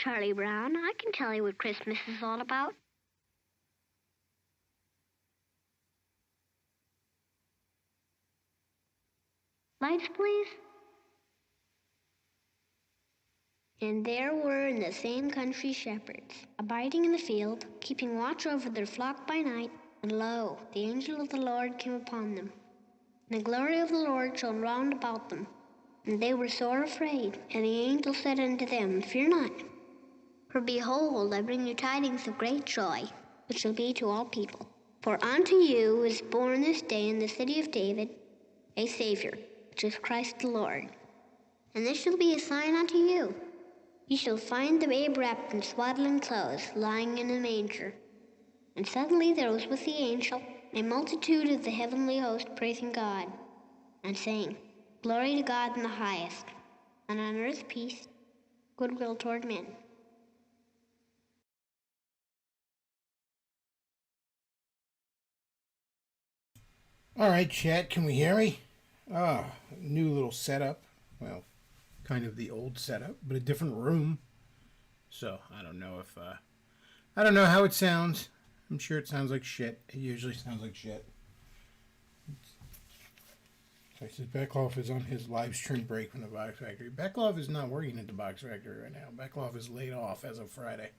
Charlie Brown. I can tell you what Christmas is all about. Lights, please. And there were in the same country shepherds, abiding in the field, keeping watch over their flock by night. And lo, the angel of the Lord came upon them. And the glory of the Lord shone round about them. And they were sore afraid. And the angel said unto them, Fear not. For behold, I bring you tidings of great joy, which shall be to all people. For unto you is born this day in the city of David a Savior, which is Christ the Lord. And this shall be a sign unto you. Ye shall find the babe wrapped in swaddling clothes, lying in a manger. And suddenly there was with the angel a multitude of the heavenly host praising God, and saying, Glory to God in the highest, and on earth peace, goodwill toward men. All right, chat, can we hear me? New little setup. Well, kind of the old setup, but a different room. So, I don't know if, I don't know how it sounds. I'm sure it sounds like shit. It usually sounds like shit. So he says Bechtloff is on his live stream break from the Box Factory. Bechtloff is not working at the Box Factory right now. Bechtloff is laid off as of Friday.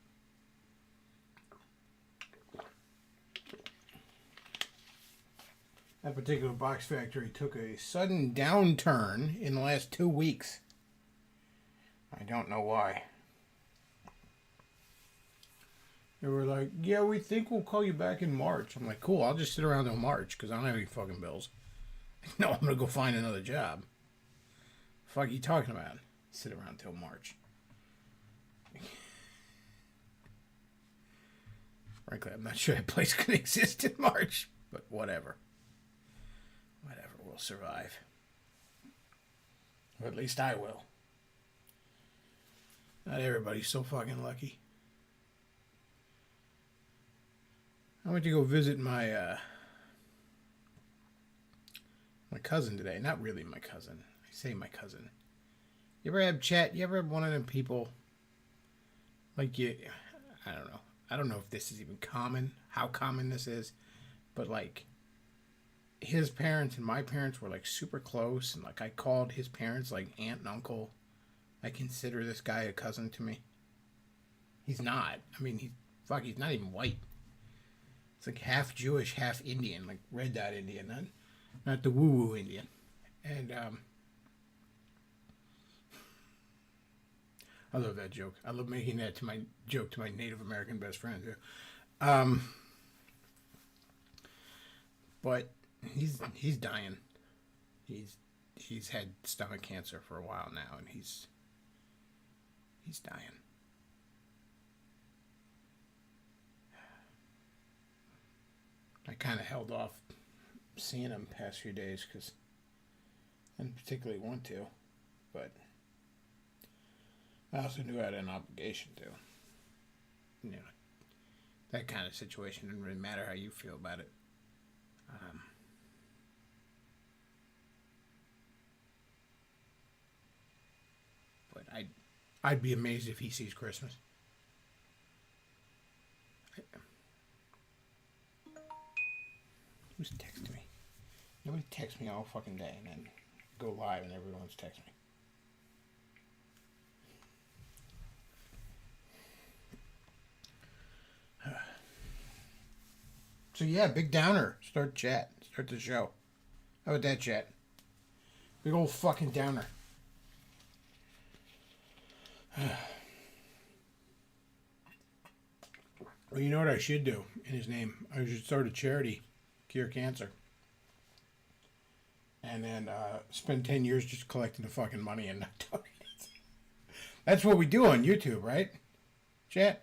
That particular Box Factory took a sudden downturn in the last 2 weeks. I don't know why. They were like, yeah, we think we'll call you back in March. I'm like, cool, I'll just sit around till March because I don't have any fucking bills. No, I'm going to go find another job. Fuck are you talking about? Sit around till March. Frankly, I'm not sure that place can exist in March, but whatever. Whatever, we'll survive. Or at least I will. Not everybody's so fucking lucky. I went to go visit my cousin today. Not really my cousin. I say my cousin. You ever have chat? You ever have one of them people like you? I don't know. I don't know if this is even common. How common this is, but like his parents and my parents were like super close, and like I called his parents like aunt and uncle. I consider this guy a cousin to me. He's not. I mean, he's not even white. It's like half Jewish, half Indian, like red dot Indian, not the woo-woo Indian. And I love that joke. I love making that to my joke to my Native American best friend too. But he's dying. He's had stomach cancer for a while now, and he's dying. I kind of held off seeing him past few days because I didn't particularly want to, but I also knew I had an obligation to. You know, that kind of situation didn't really matter how you feel about it. But I'd be amazed if he sees Christmas. Who's texting me? Nobody texts me all fucking day and then go live and everyone's texting me. So yeah, big downer. Start the show. How about that, chat? Big old fucking downer. Well, you know what I should do in his name? I should start a charity, cure cancer. And then spend 10 years just collecting the fucking money and not doing it. That's what we do on YouTube, right? Chat?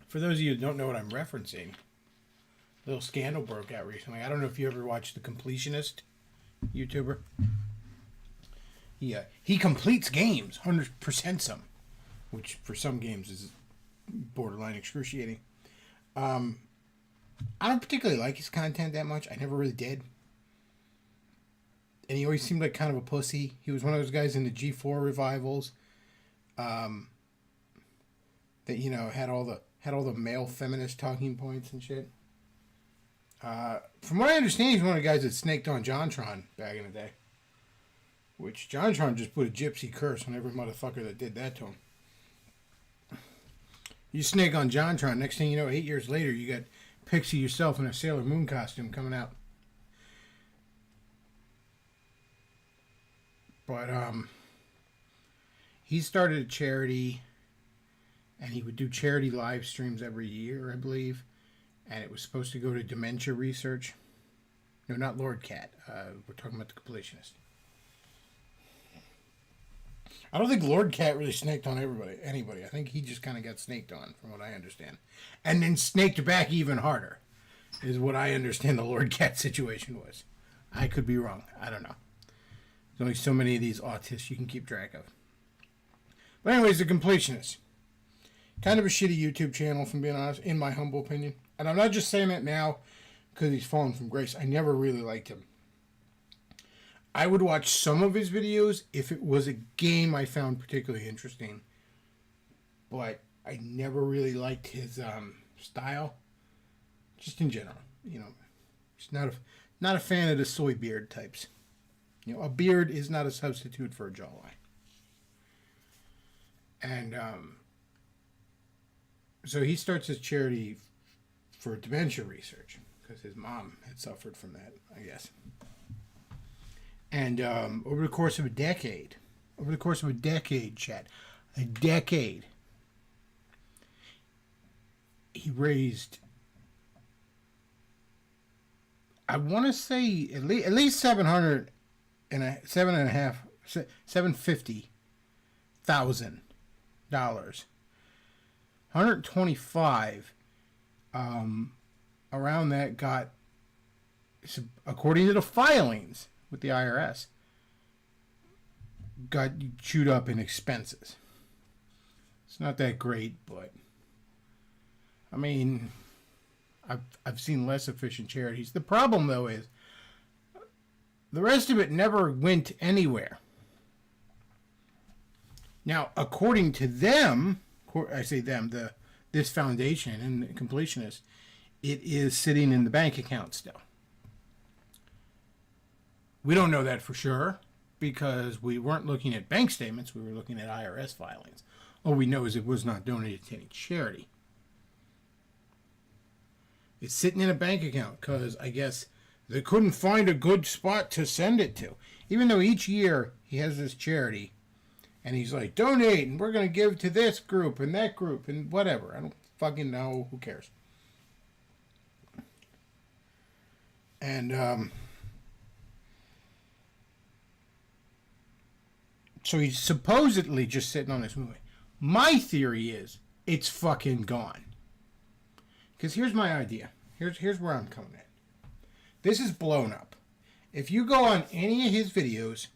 For those of you who don't know what I'm referencing, a little scandal broke out recently. I don't know if you ever watched The Completionist YouTuber. He completes games, 100% some, which for some games is borderline excruciating. I don't particularly like his content that much. I never really did. and he always seemed like kind of a pussy. He was one of those guys in the G4 revivals, that had all the male feminist talking points and shit. From what I understand, he's one of the guys that snaked on JonTron back in the day. Which JonTron just put a gypsy curse on every motherfucker that did that to him. You snake on JonTron, next thing you know, 8 years later, you got Pixie yourself in a Sailor Moon costume coming out. But he started a charity, and he would do charity live streams every year, I believe. And it was supposed to go to dementia research. No, not Lord Cat. We're talking about the completionist. I don't think Lord Cat really snaked on anybody. I think he just kind of got snaked on, from what I understand. And then snaked back even harder, is what I understand the Lord Cat situation was. I could be wrong. I don't know. There's only so many of these autists you can keep track of. But anyways, the completionist. Kind of a shitty YouTube channel, from being honest, in my humble opinion. And I'm not just saying that now because he's fallen from grace. I never really liked him. I would watch some of his videos if it was a game I found particularly interesting. But I never really liked his style. Just in general. Just not a fan of the soy beard types. A beard is not a substitute for a jawline. And so he starts his charity for dementia research because his mom had suffered from that, I guess. And over the course of a decade, Chad, a decade, he raised, I want to say at least $750,000, 125, around that got, according to the filings with the IRS, got chewed up in expenses. It's not that great, but I mean, I've seen less efficient charities. The problem, though, is the rest of it never went anywhere. Now, according to them, I say them, this foundation and the completionist, it is sitting in the bank account still. We don't know that for sure because we weren't looking at bank statements. We were looking at IRS filings. All we know is it was not donated to any charity. It's sitting in a bank account because I guess they couldn't find a good spot to send it to. Even though each year he has this charity and he's like, donate and we're going to give to this group and that group and whatever. I don't fucking know. Who cares? And so he's supposedly just sitting on this movie. My theory is it's fucking gone. Because here's my idea. Here's where I'm coming at. This is blown up. If you go on any of his videos,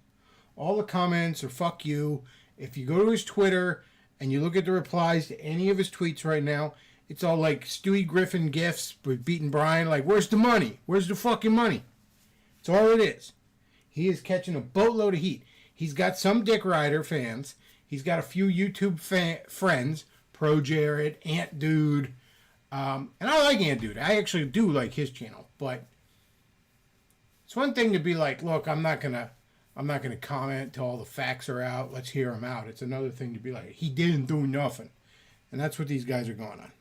all the comments are fuck you. If you go to his Twitter and you look at the replies to any of his tweets right now, it's all like Stewie Griffin gifs with beating Brian. Like, where's the money? Where's the fucking money? That's all it is. He is catching a boatload of heat. He's got some Dick Rider fans. He's got a few YouTube friends. Pro Jared, Ant Dude. And I like Ant Dude. I actually do like his channel. But it's one thing to be like, look, I'm not gonna comment till all the facts are out. Let's hear him out. It's another thing to be like, he didn't do nothing. And that's what these guys are going on.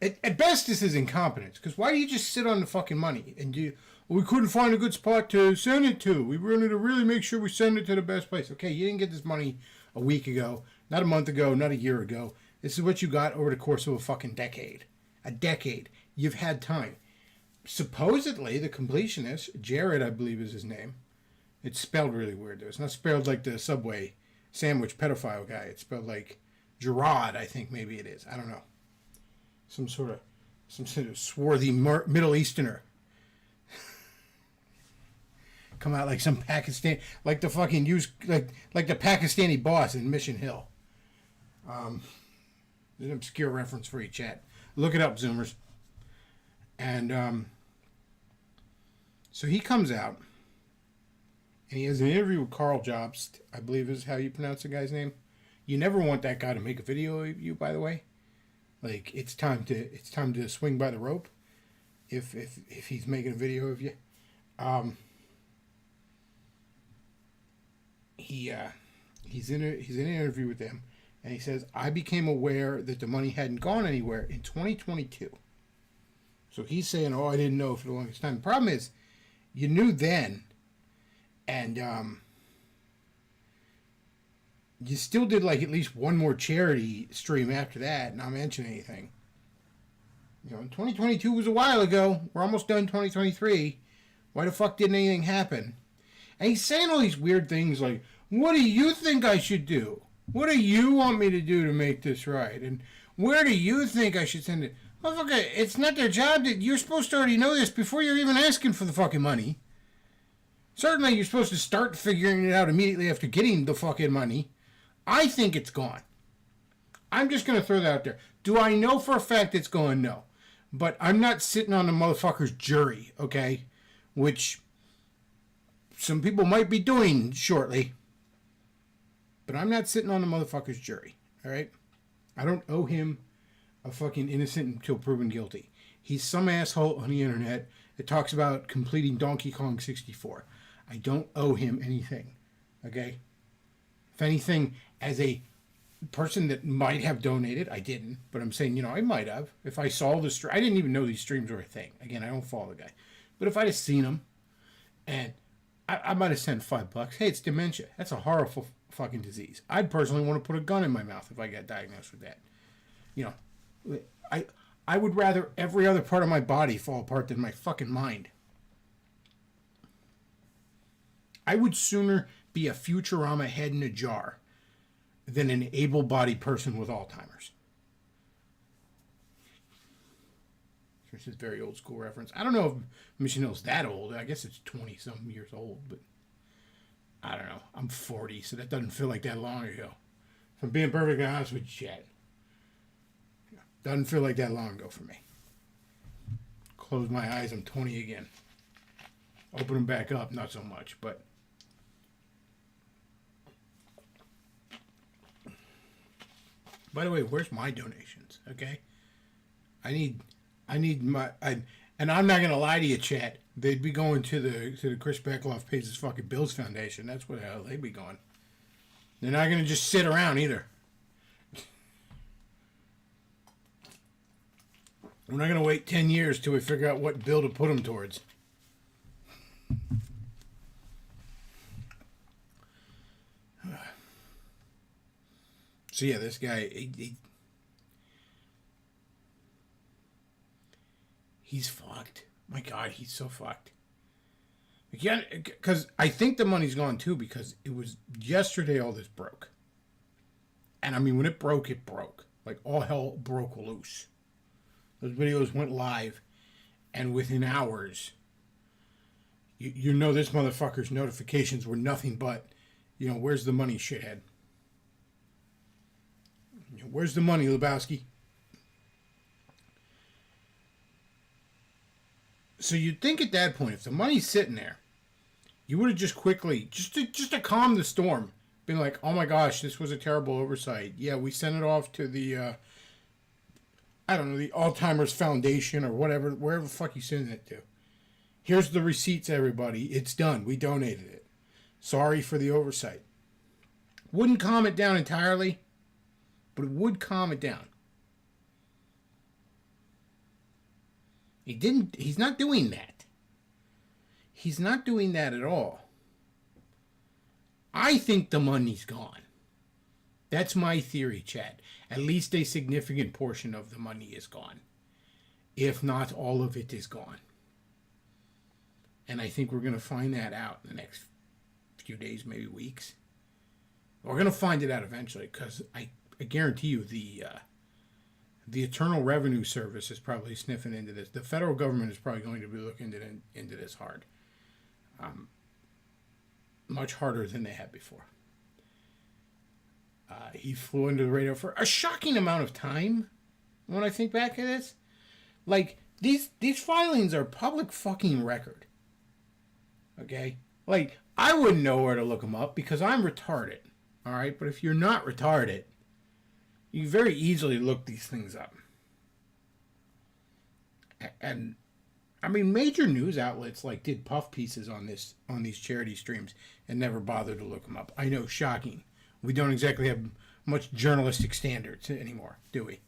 At best, this is incompetence. Because why do you just sit on the fucking money? And we couldn't find a good spot to send it to. We wanted to really make sure we send it to the best place. Okay, you didn't get this money a week ago, not a month ago, not a year ago. This is what you got over the course of a fucking decade. A decade. You've had time. Supposedly, the completionist, Jared, I believe is his name. It's spelled really weird, though. It's not spelled like the Subway sandwich pedophile guy. It's spelled like Gerard, I think maybe it is. I don't know. Some sort of swarthy Middle Easterner. Come out like some Pakistan, like the fucking like the Pakistani boss in Mission Hill. There's an obscure reference for you, chat. Look it up, Zoomers. And So he comes out, and he has an interview with Carl Jobst, I believe is how you pronounce the guy's name. You never want that guy to make a video of you, by the way. Like, it's time to swing by the rope if he's making a video of you. He's in an interview with them, and he says, I became aware that the money hadn't gone anywhere in 2022. So he's saying, oh, I didn't know for the longest time. The problem is, you knew then, and you still did like at least one more charity stream after that, not mention anything. 2022 was a while ago. We're almost done 2023. Why the fuck didn't anything happen? And he's saying all these weird things like, what do you think I should do? What do you want me to do to make this right? And where do you think I should send it? Motherfucker, it's not their job. You're supposed to already know this before you're even asking for the fucking money. Certainly you're supposed to start figuring it out immediately after getting the fucking money. I think it's gone. I'm just going to throw that out there. Do I know for a fact it's gone? No. But I'm not sitting on the motherfucker's jury, okay? Which some people might be doing shortly. But I'm not sitting on the motherfucker's jury, all right? I don't owe him a fucking innocent until proven guilty. He's some asshole on the internet that talks about completing Donkey Kong 64. I don't owe him anything, okay? If anything, as a person that might have donated, I didn't, but I'm saying, I might have. If I saw the stream, I didn't even know these streams were a thing. Again, I don't follow the guy. But if I'd have seen him, and I might have sent $5. Hey, it's dementia. That's a horrible fucking disease. I'd personally want to put a gun in my mouth if I got diagnosed with that. I would rather every other part of my body fall apart than my fucking mind. I would sooner be a Futurama head in a jar than an able-bodied person with Alzheimer's. This is a very old school reference. I don't know if Mission Hill's that old. I guess it's 20-something years old, but I don't know. I'm 40, so that doesn't feel like that long ago. If I'm being perfectly honest with you, Chad. Doesn't feel like that long ago for me. Close my eyes, I'm 20 again. Open them back up, not so much, but... By the way, where's my donations, okay? I need my... and I'm not going to lie to you, chat. They'd be going to the Chris Bechtloff Pays His Fucking Bills Foundation. That's where the hell they'd be going. They're not going to just sit around either. We're not going to wait 10 years till we figure out what bill to put them towards. So yeah, this guy, he's fucked. My God, he's so fucked. Again, because I think the money's gone too, because it was yesterday all this broke. And I mean, when it broke, it broke. Like, all hell broke loose. Those videos went live, and within hours, you know this motherfucker's notifications were nothing but, where's the money, shithead? Where's the money, Lebowski? So you'd think at that point, if the money's sitting there, you would have just quickly, just to calm the storm, been like, oh my gosh, this was a terrible oversight. Yeah, we sent it off to the, I don't know, the Alzheimer's Foundation or whatever, wherever the fuck you send it to. Here's the receipts, everybody. It's done. We donated it. Sorry for the oversight. Wouldn't calm it down entirely, but it would calm it down. He's not doing that. He's not doing that at all. I think the money's gone. That's my theory, Chad. At least a significant portion of the money is gone. If not all of it is gone. And I think we're going to find that out in the next few days, maybe weeks. We're going to find it out eventually, because I guarantee you the Internal Revenue Service is probably sniffing into this. The federal government is probably going to be looking into this hard. Much harder than they had before. He flew under the radar for a shocking amount of time. When I think back at this, like, these filings are public fucking record. Okay? Like, I wouldn't know where to look them up because I'm retarded. All right? But if you're not retarded, you very easily look these things up. And I mean, major news outlets like did puff pieces on these charity streams and never bothered to look them up. I know, shocking. We don't exactly have much journalistic standards anymore, do we?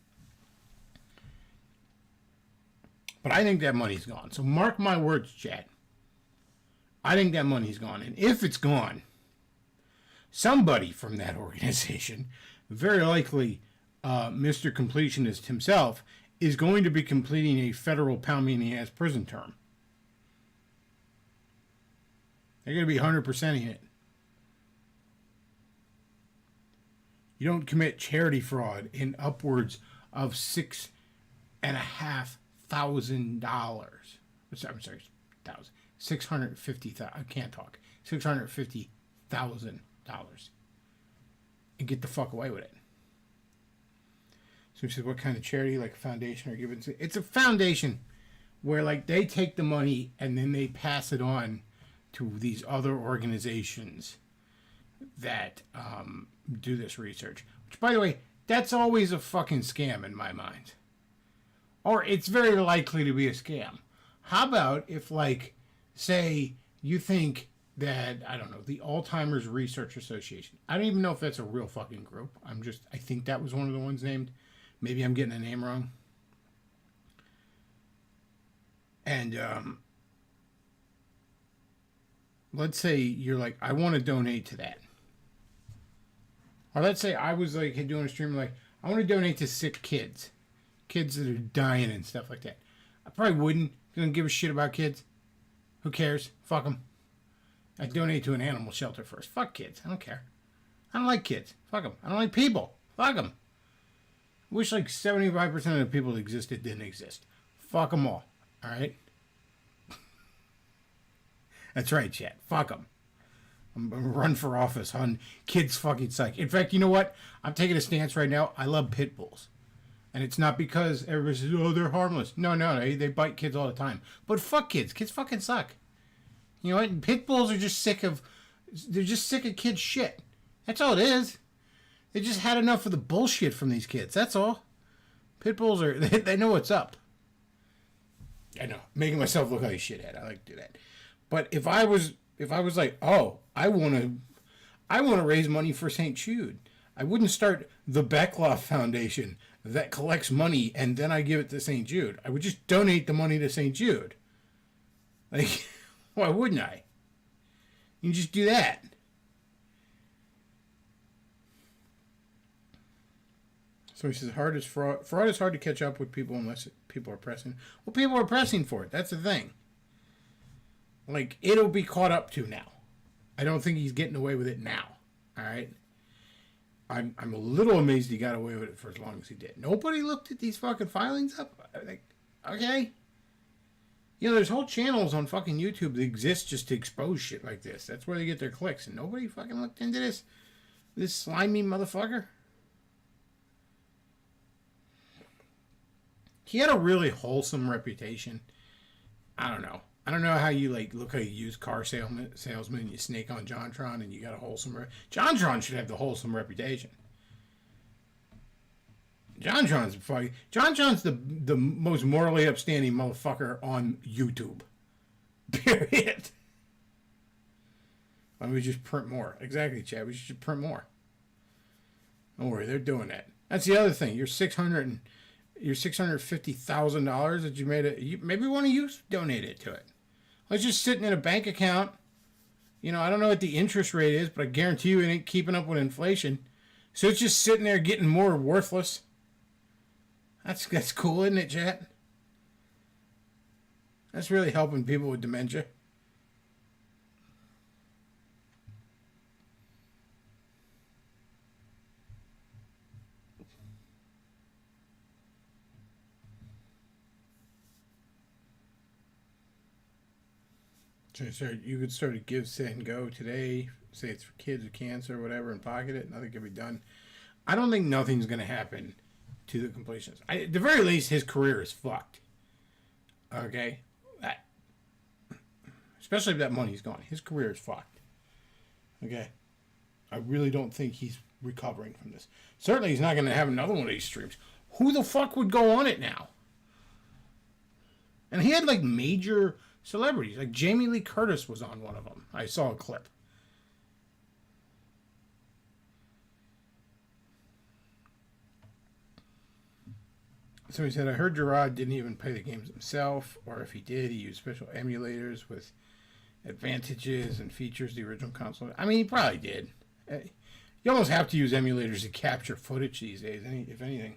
But I think that money's gone. So mark my words, Chad. I think that money's gone. And if it's gone, somebody from that organization, very likely Mr. Completionist himself, is going to be completing a federal pound-me-in-the-ass prison term. They're going to be 100%ing it. You don't commit charity fraud in upwards of $6,500. I'm sorry, thousand. 650,000. I can't talk. $650,000, and get the fuck away with it. So he says, what kind of charity, like a foundation or given? It's a foundation where like they take the money and then they pass it on to these other organizations that do this research. Which, by the way, that's always a fucking scam in my mind. Or it's very likely to be a scam. How about if, like, say you think that, I don't know, the Alzheimer's Research Association. I don't even know if that's a real fucking group. I think that was one of the ones named. Maybe I'm getting the name wrong. And let's say you're like, I want to donate to that. Or let's say I was like doing a stream like, I want to donate to sick kids. Kids that are dying and stuff like that. I probably wouldn't. Don't give a shit about kids. Who cares? Fuck them. I donate to an animal shelter first. Fuck kids. I don't care. I don't like kids. Fuck them. I don't like people. Fuck them. Wish like 75% of the people that existed didn't exist. Fuck them all. Alright? That's right, chat. Fuck them. I'm gonna run for office on kids fucking psych. In fact, you know what? I'm taking a stance right now. I love pit bulls. And it's not because everybody says, oh, they're harmless. No, they bite kids all the time. But fuck kids. Kids fucking suck. You know what? Pit bulls are just sick of kids' shit. That's all it is. They just had enough of the bullshit from these kids. That's all. Pit bulls they know what's up. I know. Making myself look like a shithead. I like to do that. But if I was like, oh, I want to raise money for St. Jude, I wouldn't start the Bechtloff Foundation that collects money and then I give it to St. Jude. I would just donate the money to St. Jude. Like, why wouldn't I? You can just do that. So he says, fraud is hard to catch up with people unless people are pressing. Well, people are pressing for it. That's the thing. Like, it'll be caught up to now. I don't think he's getting away with it now. All right? I'm a little amazed he got away with it for as long as he did. Nobody looked at these fucking filings up. Like, okay. You know, there's whole channels on fucking YouTube that exist just to expose shit like this. That's where they get their clicks. And nobody fucking looked into this slimy motherfucker. He had a really wholesome reputation. I don't know. I don't know how you like look at a used car salesman and you snake on JonTron and you got a wholesome. JonTron should have the wholesome reputation. JonTron's the most morally upstanding motherfucker on YouTube. Period. Why don't we just print more? Exactly, Chad. We should print more. Don't worry, they're doing that. That's the other thing. Your $650,000 that you made maybe one of you donate it to it. It's just sitting in a bank account. You know, I don't know what the interest rate is, but I guarantee you it ain't keeping up with inflation. So it's just sitting there getting more worthless. That's cool, isn't it, chat? That's really helping people with dementia. So you could sort of give, say, and go today, say it's for kids with cancer or whatever, and pocket it. Nothing can be done. I don't think nothing's going to happen to the completionist. At the very least, his career is fucked. Okay? Especially if that money's gone. His career is fucked. Okay? I really don't think he's recovering from this. Certainly he's not going to have another one of these streams. Who the fuck would go on it now? And he had like major celebrities. Like Jamie Lee Curtis was on one of them. I saw a clip. So he said, I heard Gerard didn't even play the games himself, or if he did, he used special emulators with advantages and features the original console. I mean, he probably did. You almost have to use emulators to capture footage these days, if anything.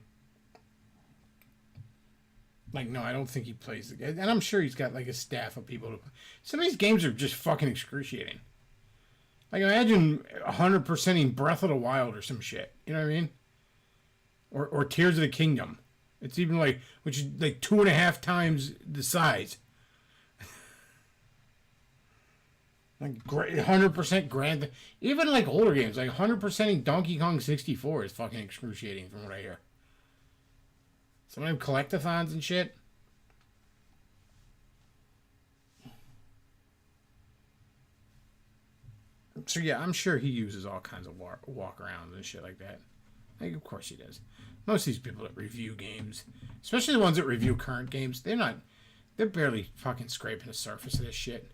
Like, no, I don't think he plays the game. And I'm sure he's got, like, a staff of people to play. Some of these games are just fucking excruciating. Like, imagine 100%ing Breath of the Wild or some shit. You know what I mean? Or Tears of the Kingdom. It's even like, which is like 2.5 times the size. Like 100% grand. Even like older games, like 100%ing Donkey Kong 64 is fucking excruciating from what I hear. Some of them collectathons and shit. So yeah, I'm sure he uses all kinds of walk-arounds and shit like that. Like, of course he does. Most of these people that review games, especially the ones that review current games, they're barely fucking scraping the surface of this shit.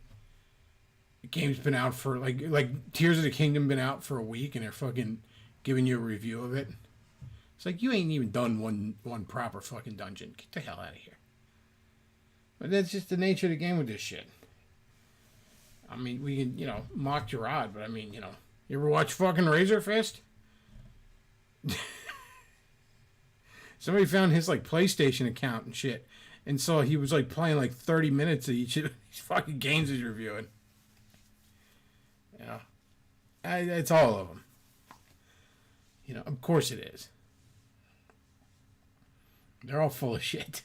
The game's been out for, like Tears of the Kingdom been out for a week and they're fucking giving you a review of it. It's like, you ain't even done one proper fucking dungeon. Get the hell out of here. But that's just the nature of the game with this shit. I mean, we can, mock Gerard, but I mean, you ever watch fucking Razor Fist? Somebody found his like PlayStation account and shit, and so he was like playing like 30 minutes of each of these fucking games he's reviewing. It's all of them. Of course it is. They're all full of shit.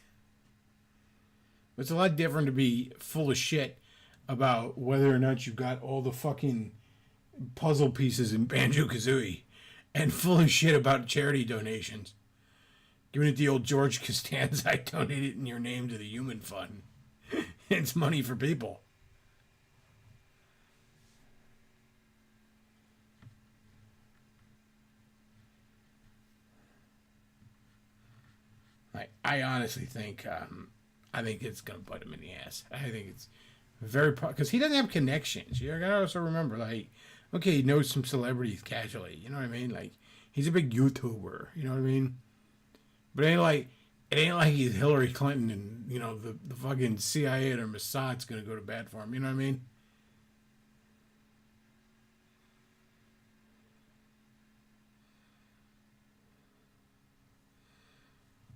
But it's a lot different to be full of shit about whether or not you've got all the fucking puzzle pieces in Banjo-Kazooie, and full of shit about charity donations. Giving it the old George Costanza, I donated in your name to the Human Fund. It's money for people. I honestly think, I think it's going to bite him in the ass. I think it's very, because he doesn't have connections. You gotta also remember, like, okay, he knows some celebrities casually. You know what I mean? Like, he's a big YouTuber. You know what I mean? But it ain't like he's Hillary Clinton and, the fucking CIA or Mossad's going to go to bat for him. You know what I mean?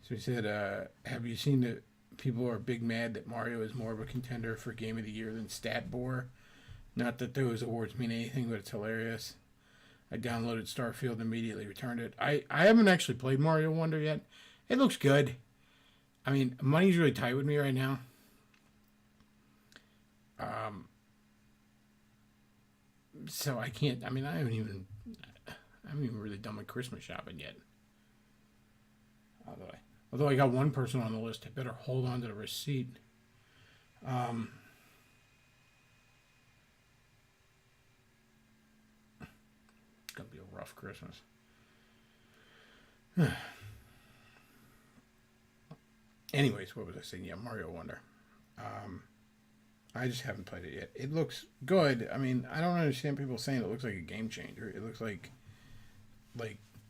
So he said, have you seen that people are big mad that Mario is more of a contender for Game of the Year than Statbore? Not that those awards mean anything, but it's hilarious. I downloaded Starfield and immediately returned it. I haven't actually played Mario Wonder yet. It looks good. I mean, money's really tight with me right now. So I can't. I mean, I haven't even really done my Christmas shopping yet. Although I got one person on the list, I better hold on to the receipt. It's gonna be a rough Christmas. Anyways, what was I saying? Yeah, Mario Wonder. I just haven't played it yet. It looks good. I mean, I don't understand people saying it looks like a game changer. It looks like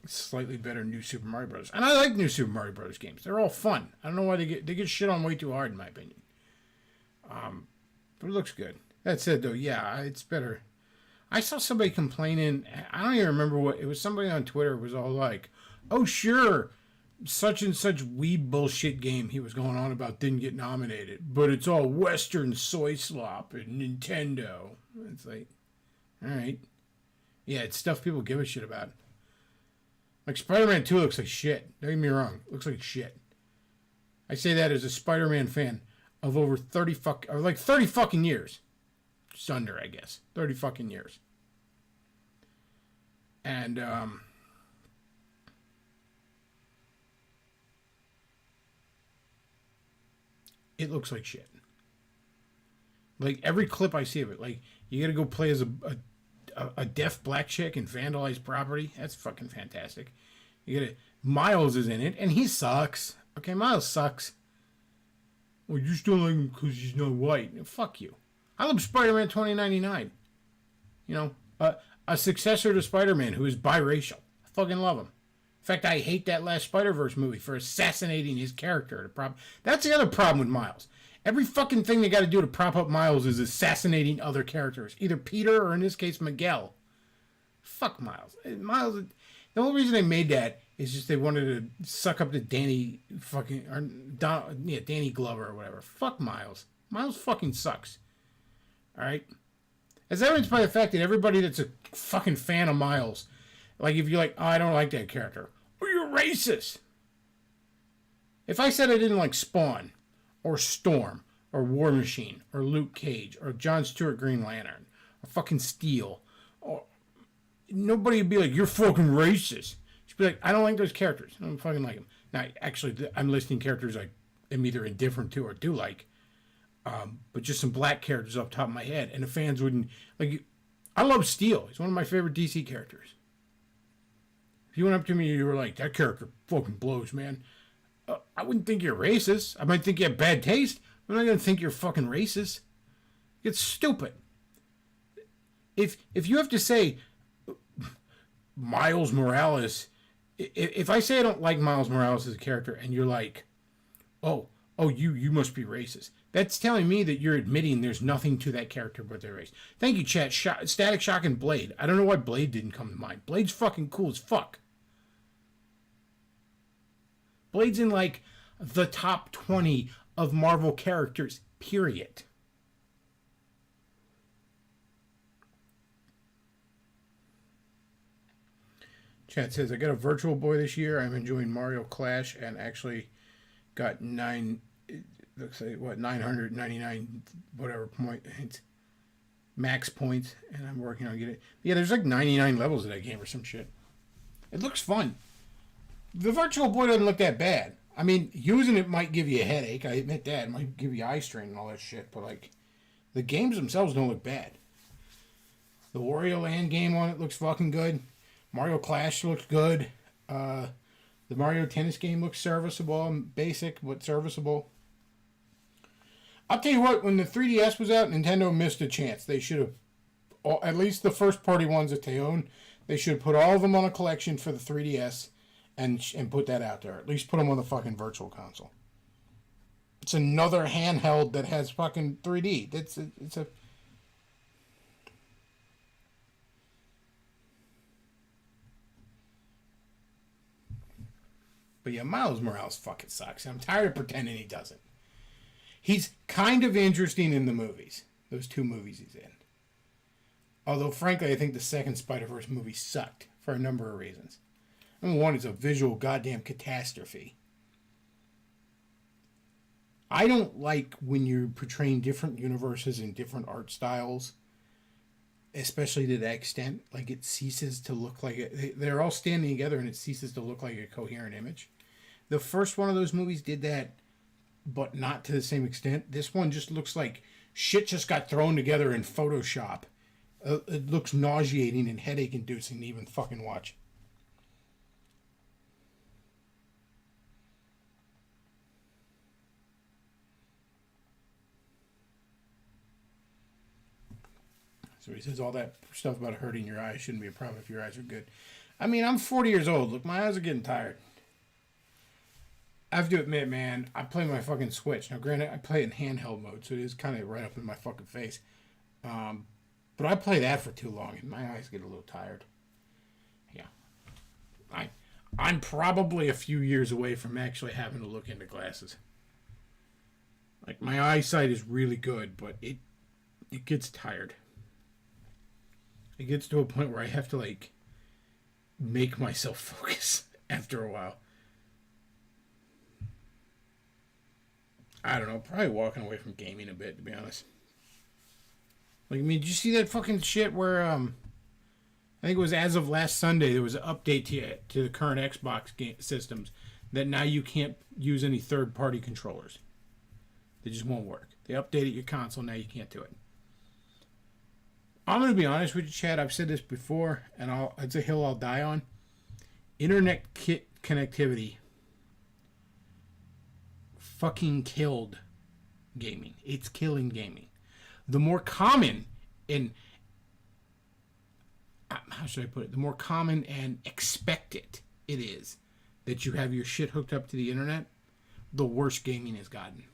slightly better New Super Mario Bros. And I like New Super Mario Bros. Games. They're all fun. I don't know why they get shit on way too hard, in my opinion. But it looks good. That said, though, yeah, it's better. I saw somebody complaining. I don't even remember what it was. Somebody on Twitter was all like, "Oh, sure, such and such weeb bullshit game he was going on about didn't get nominated, but it's all Western soy slop and Nintendo." It's like, all right, yeah, it's stuff people give a shit about. Like Spider-Man 2 looks like shit. Don't get me wrong, it looks like shit. I say that as a Spider-Man fan of over 30 fucking years. Just under, I guess. 30 fucking years. And it looks like shit. Like every clip I see of it, like you got to go play as a deaf black chick and vandalize property. That's fucking fantastic. You got to Miles is in it and he sucks. Okay, Miles sucks. Well, you still like him because he's not white. Fuck you. I love Spider-Man 2099. You know, a successor to Spider-Man who is biracial. I fucking love him. In fact, I hate that last Spider-Verse movie for assassinating his character. That's the other problem with Miles. Every fucking thing they got to do to prop up Miles is assassinating other characters. Either Peter or, in this case, Miguel. Fuck Miles. Miles, the only reason they made that is just they wanted to suck up to Danny Danny Glover or whatever. Fuck Miles. Miles fucking sucks. Alright? As evidenced by the fact that everybody that's a fucking fan of Miles, like if you're like, oh, I don't like that character. Oh, you're racist. If I said I didn't like Spawn, or Storm, or War Machine, or Luke Cage, or John Stewart Green Lantern, or fucking Steel, or nobody would be like, you're fucking racist. Just be like, I don't like those characters. I don't fucking like them. Now, actually, I'm listing characters I am either indifferent to or do like. But just some black characters off the top of my head. And the fans wouldn't... Like, I love Steel. He's one of my favorite DC characters. If you went up to me and you were like, that character fucking blows, man. I wouldn't think you're racist. I might think you have bad taste. I'm not going to think you're fucking racist. It's stupid. If you have to say Miles Morales... If I say I don't like Miles Morales as a character and you're like, oh, you must be racist. That's telling me that you're admitting there's nothing to that character but their race. Thank you, chat. Static Shock and Blade. I don't know why Blade didn't come to mind. Blade's fucking cool as fuck. Blade's in, like, the top 20 of Marvel characters, period. Chat says, I got a Virtual Boy this year. I'm enjoying Mario Clash and actually got 999 whatever points, max points, and I'm working on getting it. Yeah, there's like 99 levels of that game or some shit. It looks fun. The Virtual Boy doesn't look that bad. I mean, using it might give you a headache. I admit that. It might give you eye strain and all that shit, but like, the games themselves don't look bad. The Wario Land game on it looks fucking good. Mario Clash looks good. The Mario Tennis game looks serviceable, basic but serviceable. I'll tell you what, when the 3DS was out, Nintendo missed a chance. They should have, at least the first party ones that they own, they should have put all of them on a collection for the 3DS and put that out there. At least put them on the fucking Virtual Console. It's another handheld that has fucking 3D. It's a... But yeah, Miles Morales fucking sucks. I'm tired of pretending he doesn't. He's kind of interesting in the movies. Those two movies he's in. Although, frankly, I think the second Spider-Verse movie sucked for a number of reasons. Number one, it's a visual goddamn catastrophe. I don't like when you're portraying different universes and different art styles, especially to that extent. Like, it ceases to look like they're all standing together and it ceases to look like a coherent image. The first one of those movies did that, but not to the same extent. This one just looks like shit just got thrown together in Photoshop. It looks nauseating and headache-inducing to even fucking watch. So he says all that stuff about hurting your eyes shouldn't be a problem if your eyes are good. I mean, I'm 40 years old. Look, my eyes are getting tired. I have to admit, man, I play my fucking Switch. Now, granted, I play it in handheld mode, so it is kind of right up in my fucking face. But I play that for too long, and my eyes get a little tired. Yeah. I'm probably a few years away from actually having to look into glasses. Like, my eyesight is really good, but it gets tired. It gets to a point where I have to, like, make myself focus after a while. I don't know, probably walking away from gaming a bit, to be honest. Like, I mean, did you see that fucking shit where, I think it was as of last Sunday, there was an update to the current Xbox systems that now you can't use any third-party controllers. They just won't work. They updated your console, now you can't do it. I'm going to be honest with you, Chad. I've said this before, and it's a hill I'll die on. Internet connectivity fucking killed gaming. It's killing gaming. The more common and how should I put it? The more common and expected it is that you have your shit hooked up to the internet, the worse gaming has gotten.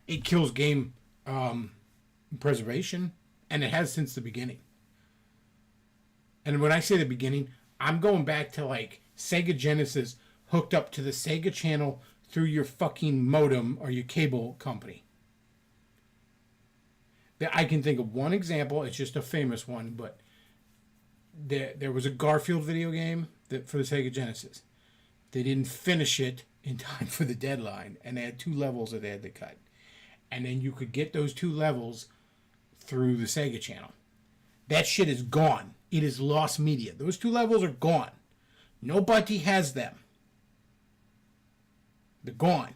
It kills game preservation, and it has since the beginning. And when I say the beginning, I'm going back to like Sega Genesis hooked up to the Sega channel through your fucking modem or your cable company. I can think of one example. It's just a famous one, but there was a Garfield video game for the Sega Genesis. They didn't finish it in time for the deadline, and they had 2 levels that they had to cut. And then you could get those 2 levels through the Sega channel. That shit is gone. It is lost media. Those 2 levels are gone. Nobody has them. They're gone.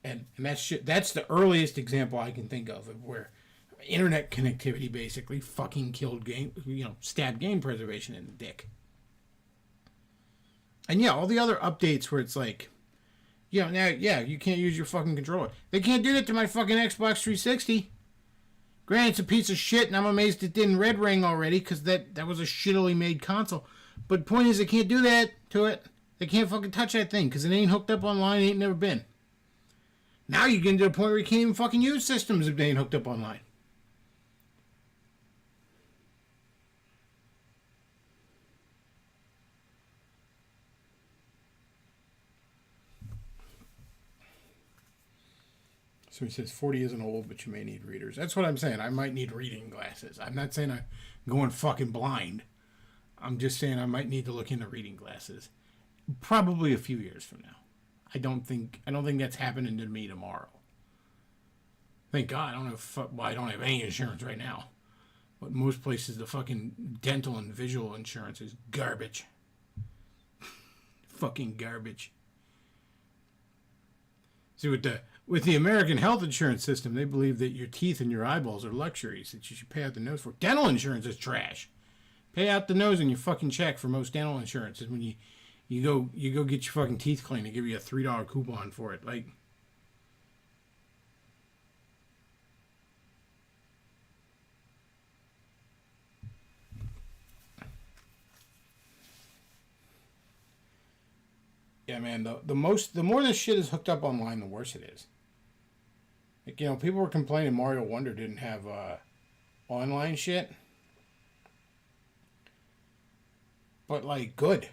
And that's the earliest example I can think of where internet connectivity basically fucking killed stabbed game preservation in the dick. And yeah, all the other updates where it's like, now, you can't use your fucking controller. They can't do that to my fucking Xbox 360. Granted, it's a piece of shit, and I'm amazed it didn't red ring already, because that was a shittily made console. But point is, they can't do that to it. They can't fucking touch that thing, because it ain't hooked up online, it ain't never been. Now you get to the point where you can't even fucking use systems if they ain't hooked up online. So he says 40 isn't old, but you may need readers. That's what I'm saying. I might need reading glasses. I'm not saying I'm going fucking blind. I'm just saying I might need to look into reading glasses. Probably a few years from now. I don't think that's happening to me tomorrow. Thank God. I don't have any insurance right now. But most places, the fucking dental and visual insurance is garbage. Fucking garbage. See, with the American health insurance system, they believe that your teeth and your eyeballs are luxuries that you should pay out the nose for. Dental insurance is trash. Pay out the nose in your fucking check for most dental insurances when you go get your fucking teeth cleaned. They give you a $3 coupon for it. Like, yeah, man. The more this shit is hooked up online, the worse it is. Like, people were complaining Mario Wonder didn't have online shit. But, like, good.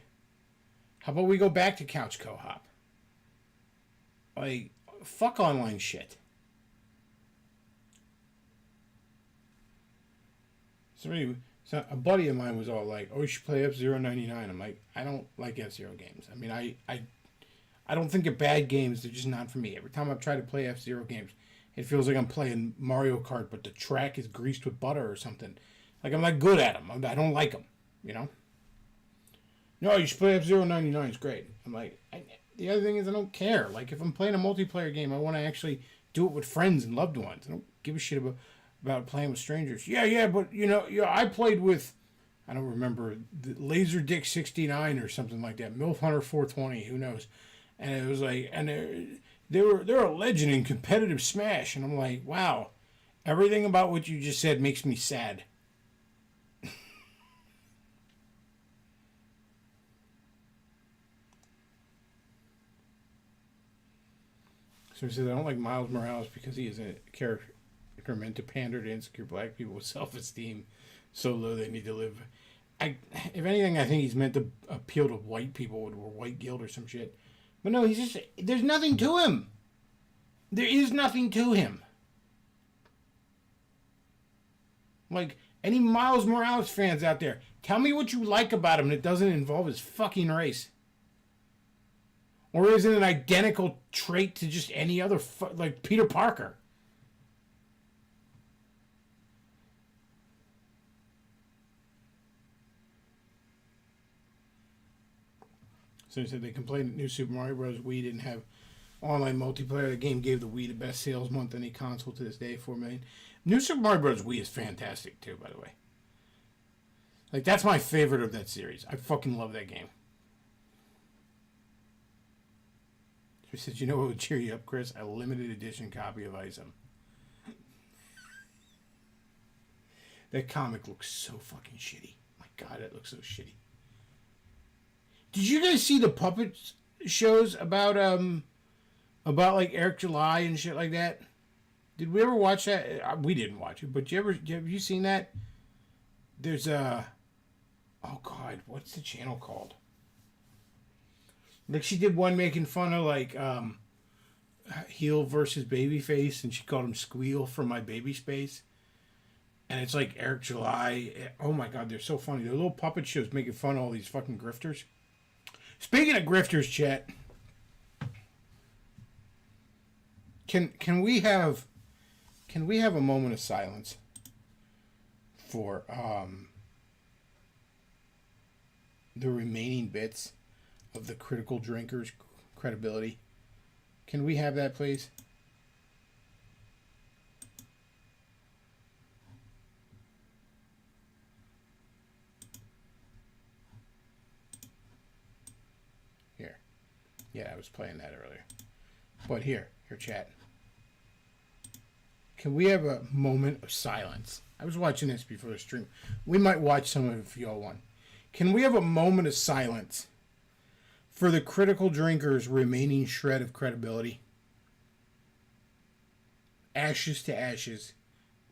How about we go back to couch co-op? Like, fuck online shit. So a buddy of mine was all like, "Oh, you should play F-Zero 99." I'm like, I don't like F-Zero games. I mean, I don't think they're bad games. They're just not for me. Every time I've tried to play F-Zero games, it feels like I'm playing Mario Kart, but the track is greased with butter or something. Like, I'm not good at them. I don't like them, No, you should play F-Zero 99. It's great. I'm like, the other thing is I don't care. Like, if I'm playing a multiplayer game, I want to actually do it with friends and loved ones. I don't give a shit about playing with strangers. Yeah, but, I played with, I don't remember, the Laser Dick 69 or something like that. MILF Hunter 420, who knows. And it was like, and they're a legend in competitive Smash. And I'm like, wow, everything about what you just said makes me sad. So he says, I don't like Miles Morales because he is a character meant to pander to insecure black people with self-esteem so low they need to live. If anything, I think he's meant to appeal to white people with white guilt or some shit. But no, there's nothing to him. There is nothing to him. Like, any Miles Morales fans out there, tell me what you like about him that doesn't involve his fucking race. Or is it an identical trait to just any other, like Peter Parker? So they said they complained that New Super Mario Bros. Wii didn't have online multiplayer. The game gave the Wii the best sales month in any console to this day, 4 million. New Super Mario Bros. Wii is fantastic too, by the way. Like, that's my favorite of that series. I fucking love that game. She said, you know what would cheer you up, Chris? A limited edition copy of Isom. That comic looks so fucking shitty. My God, it looks so shitty. Did you guys see the puppet shows about like Eric July and shit like that? Did we ever watch that? We didn't watch it, but have you seen that? There's a, oh God, what's the channel called? Like, she did one making fun of like heel versus babyface, and she called him Squeal from My Baby Space. And it's like Eric July. Oh my God, they're so funny. They're little puppet shows making fun of all these fucking grifters. Speaking of grifters, chat, can we have a moment of silence for the remaining bits of the critical drinkers' credibility? Can we have that, please? Here. Yeah, I was playing that earlier. But here, chat. Can we have a moment of silence? I was watching this before the stream. We might watch some of it if y'all want. Can we have a moment of silence for the critical drinkers' remaining shred of credibility? Ashes to ashes,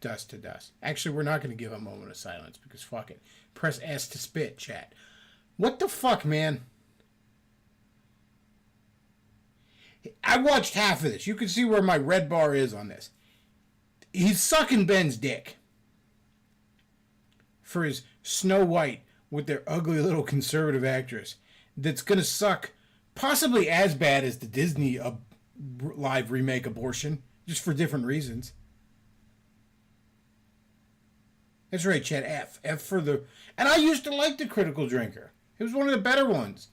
dust to dust. Actually, we're not going to give a moment of silence because fuck it. Press S to spit, chat. What the fuck, man? I watched half of this. You can see where my red bar is on this. He's sucking Ben's dick for his Snow White with their ugly little conservative actress that's going to suck possibly as bad as the Disney live remake Abortion, just for different reasons. That's right, Chad. F for the... And I used to like The Critical Drinker. It was one of the better ones.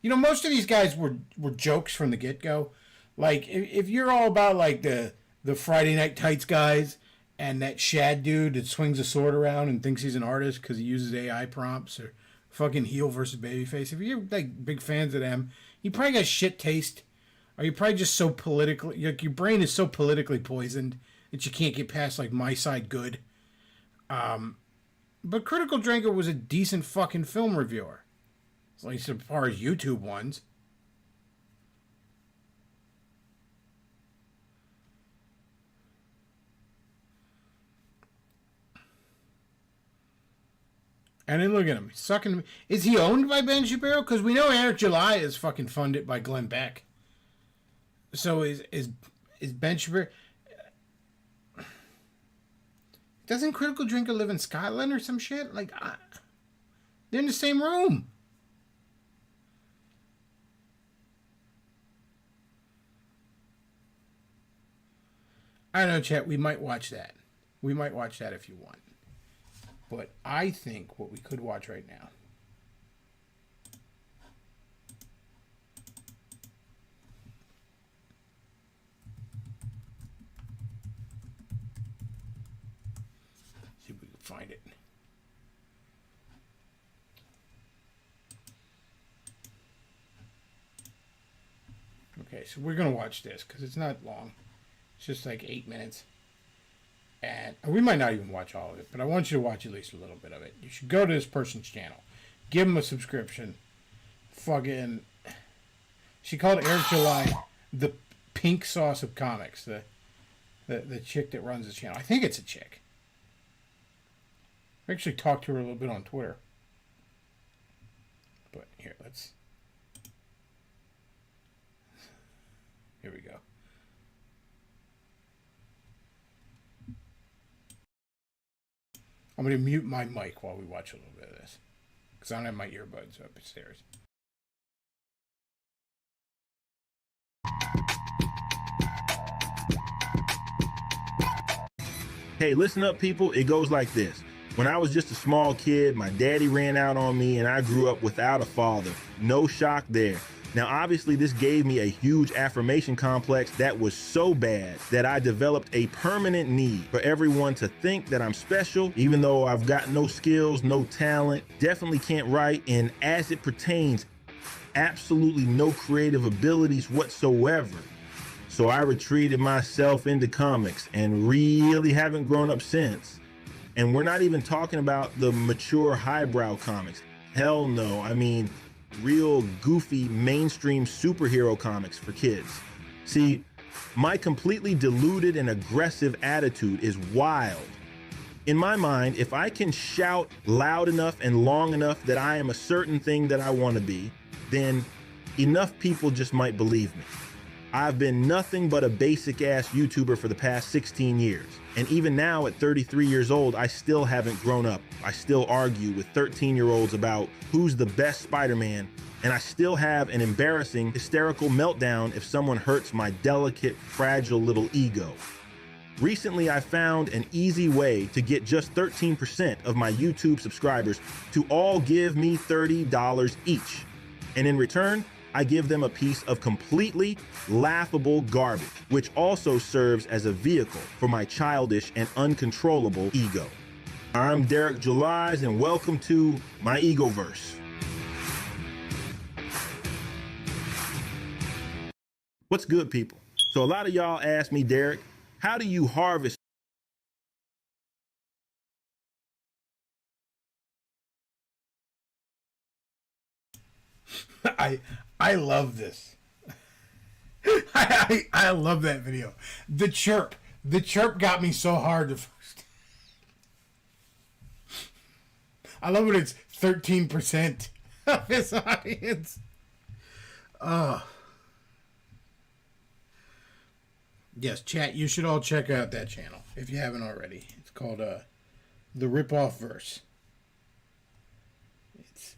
You know, most of these guys were jokes from the get-go. Like, if you're all about, like, the Friday Night Tights guys and that Shad dude that swings a sword around and thinks he's an artist because he uses AI prompts, or fucking heel versus babyface, if you're, like, big fans of them, you probably got shit taste, or you're probably just so politically... Like, your brain is so politically poisoned that you can't get past, like, My Side Good. But Critical Drinker was a decent fucking film reviewer. At least as far as YouTube ones. And then look at him. He's sucking. Is he owned by Ben Shapiro? Because we know Eric July is fucking funded by Glenn Beck. So is Ben Shapiro... Doesn't Critical Drinker live in Scotland or some shit? Like, they're in the same room. I don't know, chat. We might watch that. We might watch that if you want. But I think what we could watch right now. See if we can find it. Okay, so we're going to watch this because it's not long. It's just like 8 minutes. And we might not even watch all of it, but I want you to watch at least a little bit of it. You should go to this person's channel. Give him a subscription. Fucking... She called Eric July the pink sauce of comics. The chick that runs the channel. I think it's a chick. I actually talked to her a little bit on Twitter. But here, let's... Here we go. I'm going to mute my mic while we watch a little bit of this. Because I don't have my earbuds upstairs. Hey, listen up, people. It goes like this. When I was just a small kid, my daddy ran out on me and I grew up without a father. No shock there. Now, obviously, this gave me a huge affirmation complex that was so bad that I developed a permanent need for everyone to think that I'm special, even though I've got no skills, no talent, definitely can't write, and as it pertains, absolutely no creative abilities whatsoever. So I retreated myself into comics and really haven't grown up since. And we're not even talking about the mature highbrow comics. Hell no. I mean, real goofy mainstream superhero comics for kids. See, my completely deluded and aggressive attitude is wild. In my mind, if I can shout loud enough and long enough that I am a certain thing that I want to be, then enough people just might believe me. I've been nothing but a basic ass YouTuber for the past 16 years. And even now at 33 years old, I still haven't grown up. I still argue with 13-year-olds about who's the best Spider-Man. And I still have an embarrassing, hysterical meltdown if someone hurts my delicate, fragile little ego. Recently, I found an easy way to get just 13% of my YouTube subscribers to all give me $30 each. And in return, I give them a piece of completely laughable garbage, which also serves as a vehicle for my childish and uncontrollable ego. I'm Derek July, and welcome to my Egoverse. What's good, people? So a lot of y'all ask me, Derek, how do you harvest? I love this. I love that video. The chirp got me so hard the first. I love when it's 13% of his audience. Yes, chat. You should all check out that channel if you haven't already. It's called the Ripoff Verse.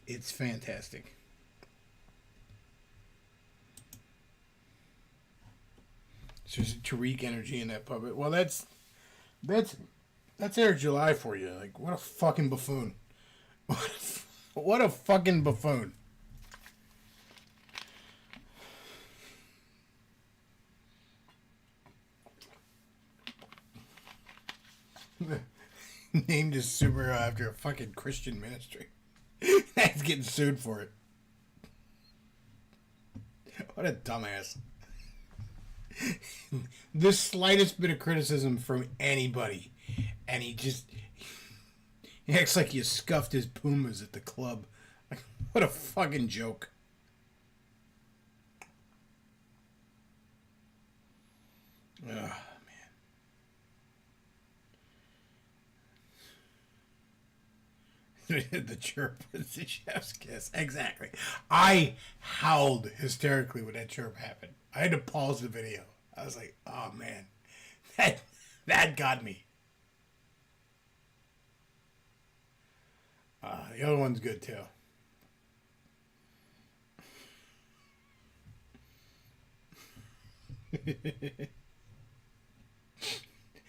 It's fantastic. There's Tariq energy in that puppet. Well, that's Eric July for you. Like, what a fucking buffoon. What a fucking buffoon. Named his superhero after a fucking Christian ministry. That's getting sued for it. What a dumbass. The slightest bit of criticism from anybody, and he acts like you scuffed his Pumas at the club. Like, what a fucking joke. Oh, man. The chirp is the chef's kiss. Exactly. I howled hysterically when that chirp happened. I had to pause the video. I was like, oh man, that got me. The other one's good too.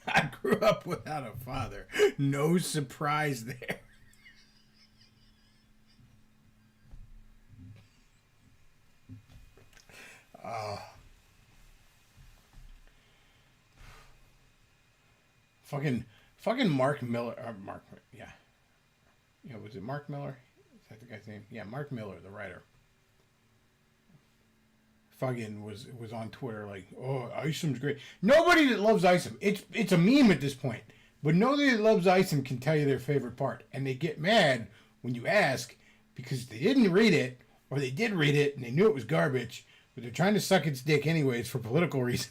I grew up without a father. No surprise there. Fucking Mark Miller. Yeah, was it Mark Miller? Is that the guy's name? Yeah, Mark Miller, the writer. Fucking was on Twitter like, oh, Isom's great. Nobody that loves Isom, it's a meme at this point. But nobody that loves Isom can tell you their favorite part, and they get mad when you ask because they didn't read it, or they did read it and they knew it was garbage, but they're trying to suck its dick anyways for political reasons.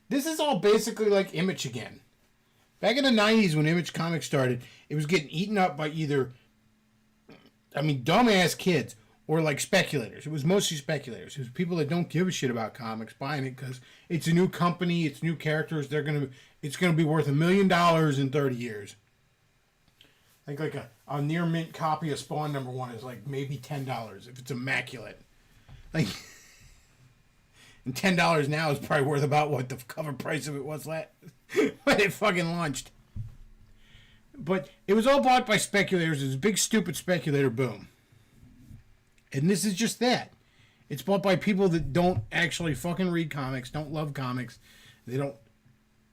This is all basically like Image again. Back in the 90s when Image Comics started, it was getting eaten up by either, dumbass kids or like speculators. It was mostly speculators. It was people that don't give a shit about comics buying it because it's a new company, it's new characters. It's gonna be worth $1 million in 30 years. I think like a near mint copy of Spawn #1 is like maybe $10 if it's immaculate. Like. And $10 now is probably worth about what the cover price of it was when it fucking launched. But it was all bought by speculators. It was a big, stupid speculator boom. And this is just that. It's bought by people that don't actually fucking read comics, don't love comics. They don't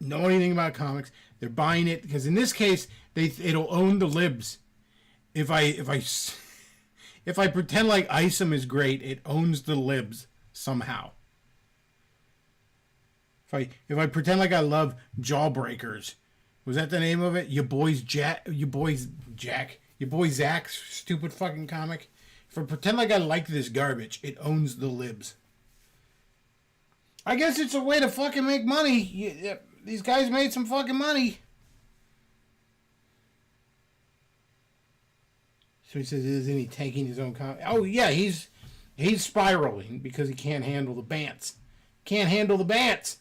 know anything about comics. They're buying it because in this case, it'll own the libs. If I pretend like Isom is great, it owns the libs somehow. If I pretend like I love Jawbreakers, was that the name of it? Your boy Zach's stupid fucking comic. If I pretend like I like this garbage, it owns the libs. I guess it's a way to fucking make money. These guys made some fucking money. So he says, isn't he tanking his own comic? Oh yeah, he's spiraling because he can't handle the bants. Can't handle the bants.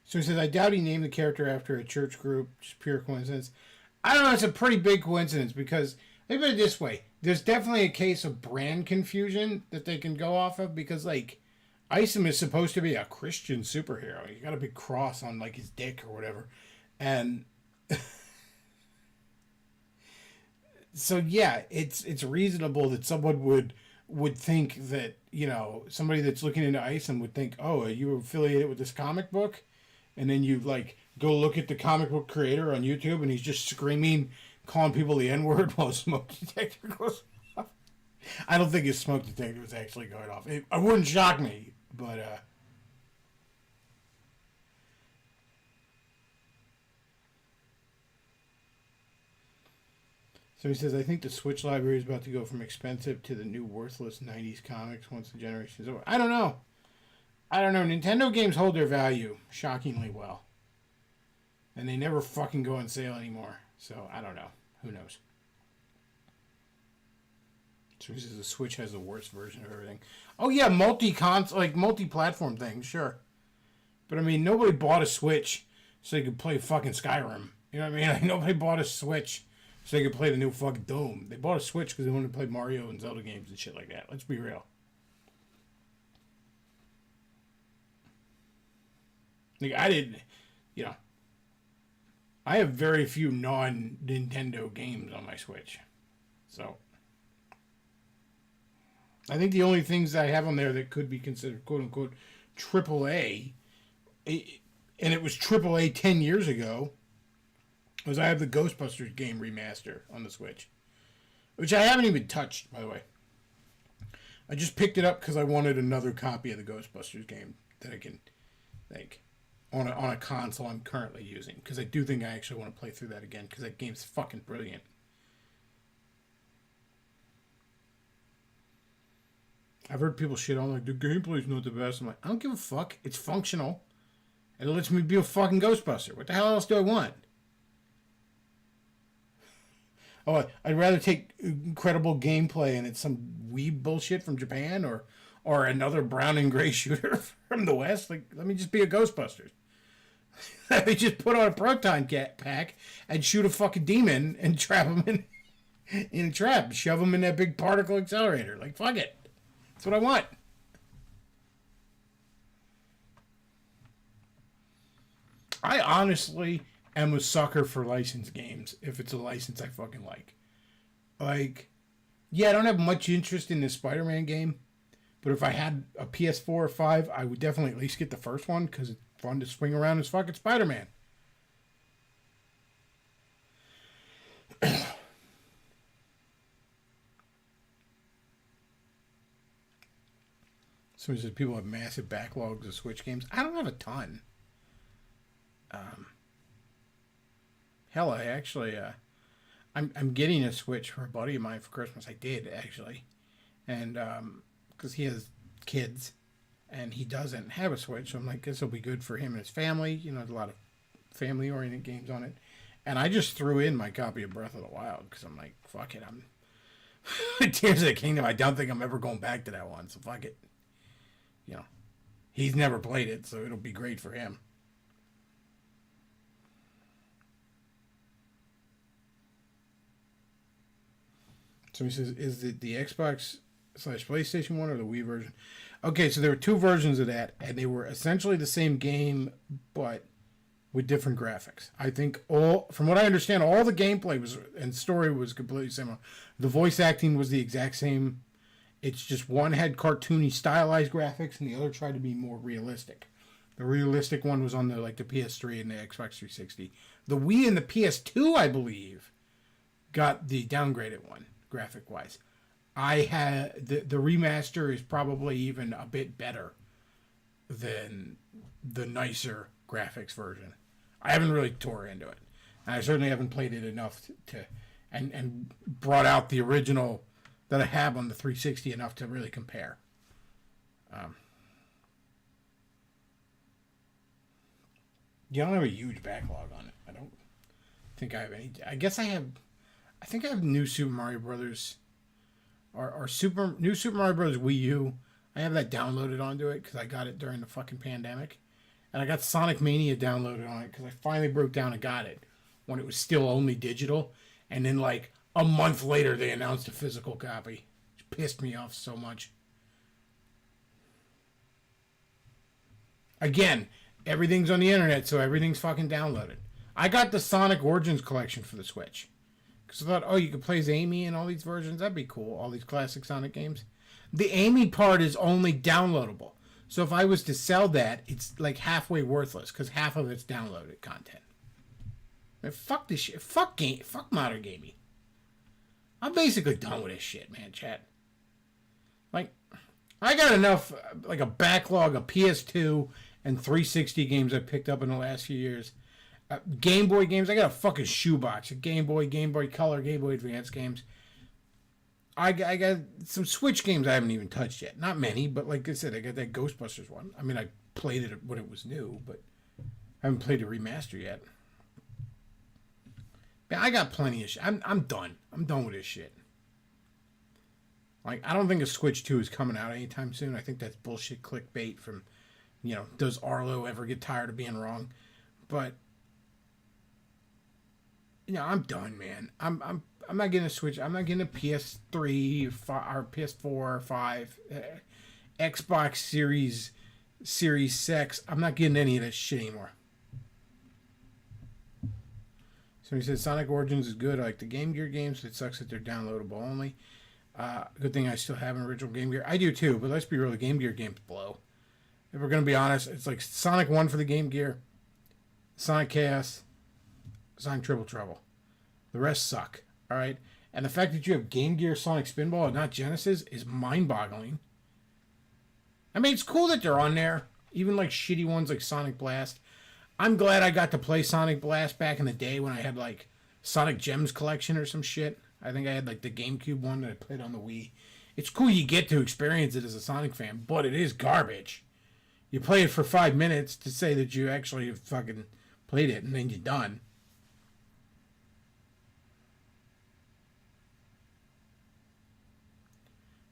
So he says, I doubt he named the character after a church group. Just pure coincidence. I don't know. It's a pretty big coincidence because, let me put it this way. There's definitely a case of brand confusion that they can go off of because, like, Isom is supposed to be a Christian superhero. He got a big cross on, like, his dick or whatever. And so, yeah, it's reasonable that someone would think that, you know, somebody that's looking into Isom would think, oh, are you affiliated with this comic book? And then you, like, go look at the comic book creator on YouTube and he's just screaming, calling people the N-word while a smoke detector goes off. I don't think his smoke detector was actually going off. It wouldn't shock me, but, So he says, I think the Switch library is about to go from expensive to the new worthless 90s comics once the generation is over. I don't know. Nintendo games hold their value shockingly well. And they never fucking go on sale anymore. So, I don't know. Who knows? So he says the Switch has the worst version of everything. Oh yeah, multi-platform things, sure. But I mean, nobody bought a Switch so they could play fucking Skyrim. You know what I mean? Like, nobody bought a Switch so they could play the new fucking Doom. They bought a Switch because they wanted to play Mario and Zelda games and shit like that. Let's be real. Like, I didn't, you know, I have very few non-Nintendo games on my Switch. So, I think the only things I have on there that could be considered quote-unquote AAA, and it was AAA 10 years ago, was I have the Ghostbusters game remaster on the Switch. Which I haven't even touched, by the way. I just picked it up because I wanted another copy of the Ghostbusters game that I can, like, on a console I'm currently using. Because I do think I actually want to play through that again because that game's fucking brilliant. I've heard people shit on like, the gameplay's not the best. I'm like, I don't give a fuck. It's functional. And it lets me be a fucking Ghostbuster. What the hell else do I want? Oh, I'd rather take incredible gameplay and it's some weeb bullshit from Japan or another brown and gray shooter from the West. Like, let me just be a Ghostbusters. Let me just put on a proton pack and shoot a fucking demon and trap him in a trap. Shove him in that big particle accelerator. Like, fuck it. That's what I want. I honestly am a sucker for licensed games if it's a license I fucking like. Like, yeah, I don't have much interest in this Spider-Man game, but if I had a PS4 or 5, I would definitely at least get the first one because it's fun to swing around as fucking Spider-Man. So he says people have massive backlogs of Switch games. I don't have a ton. Hell, I actually, I'm getting a Switch for a buddy of mine for Christmas. I did, actually. And, because he has kids, and he doesn't have a Switch, so I'm like, this will be good for him and his family. You know, there's a lot of family-oriented games on it. And I just threw in my copy of Breath of the Wild, because I'm like, fuck it, Tears of the Kingdom, I don't think I'm ever going back to that one, so fuck it. You know, he's never played it, so it'll be great for him. So he says, is the Xbox slash PlayStation 1 or the Wii version? Okay, so there were two versions of that, and they were essentially the same game, but with different graphics. I think from what I understand, all the gameplay was and story was completely similar. The voice acting was the exact same. It's just one had cartoony, stylized graphics, and the other tried to be more realistic. The realistic one was on the PS3 and the Xbox 360. The Wii and the PS2, I believe, got the downgraded one, graphic-wise. I had the remaster is probably even a bit better than the nicer graphics version. I haven't really tore into it. And I certainly haven't played it enough to and brought out the original that I have on the 360 enough to really compare. You don't have a huge backlog on it. I don't think I have any. I guess I have. I think I have New Super Mario Brothers, or New Super Mario Brothers Wii U. I have that downloaded onto it because I got it during the fucking pandemic, and I got Sonic Mania downloaded on it because I finally broke down and got it when it was still only digital, and then like a month later they announced a physical copy, which pissed me off so much. Again, everything's on the internet, so everything's fucking downloaded. I got the Sonic Origins collection for the Switch. Because I thought, oh, you could play as Amy in all these versions? That'd be cool, all these classic Sonic games. The Amy part is only downloadable. So if I was to sell that, it's like halfway worthless, because half of it's downloaded content. Man, fuck this shit. Fuck modern gaming. I'm basically done with this shit, man, chat. Like, I got enough, like a backlog of PS2 and 360 games I picked up in the last few years. Game Boy games, I got a fucking shoebox of Game Boy Color, Game Boy Advance games. I got some Switch games I haven't even touched yet. Not many, but like I said, I got that Ghostbusters one. I mean, I played it when it was new, but I haven't played the remaster yet. Man, I got plenty of shit. I'm done. I'm done with this shit. Like, I don't think a Switch 2 is coming out anytime soon. I think that's bullshit clickbait from, does Arlo ever get tired of being wrong? But I'm done, man. I'm not getting a Switch. I'm not getting a PS3 or PS4 or 5, Xbox Series 6. I'm not getting any of this shit anymore. Somebody said Sonic Origins is good. I like the Game Gear games. It sucks that they're downloadable only. Good thing I still have an original Game Gear. I do too, but let's be real. The Game Gear games blow. If we're going to be honest, it's like Sonic 1 for the Game Gear, Sonic Chaos, Sonic Triple Trouble. The rest suck, all right? And the fact that you have Game Gear Sonic Spinball and not Genesis is mind-boggling. I mean, it's cool that they're on there, even like shitty ones like Sonic Blast. I'm glad I got to play Sonic Blast back in the day when I had like Sonic Gems collection or some shit. I think I had like the GameCube one that I played on the Wii. It's cool you get to experience it as a Sonic fan, but it is garbage. You play it for 5 minutes to say that you actually have fucking played it, and then you're done.